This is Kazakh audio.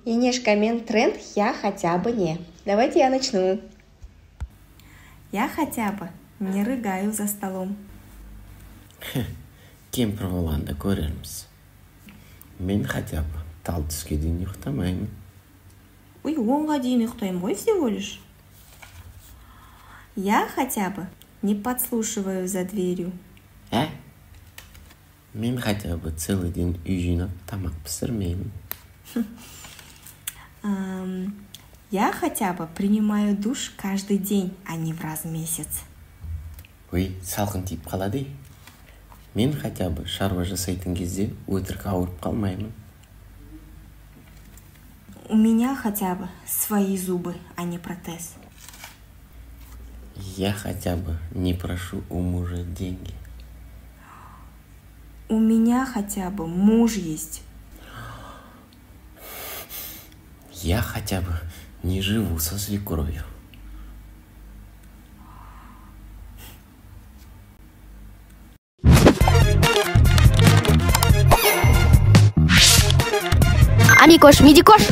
Енешка, мен тренд «я хотя бы не». Давайте я начну. Я хотя бы не рыгаю за столом. Кемпір болғанда көрерміз. Мен хотя бы тал түске дейін ұйықтамаймын. 10-ға дейін ұйықтаймын ғой всего лишь. Я хотя бы не подслушиваю за дверью. Мен хотя бы целый день үй жинап тамақ пісірмеймін. Я хотя бы принимаю душ каждый день, а не в раз в месяц. Салқын тиіп қалады. Мен хотя бы шаруа жасайтын кезде өтірік ауырып қалмаймын. У меня хотя бы свои зубы, а не протез. Я хотя бы не прошу у мужа деньги. У меня хотя бы муж есть. Я хотя бы не живу со свекровью. Амикош, Мидикош.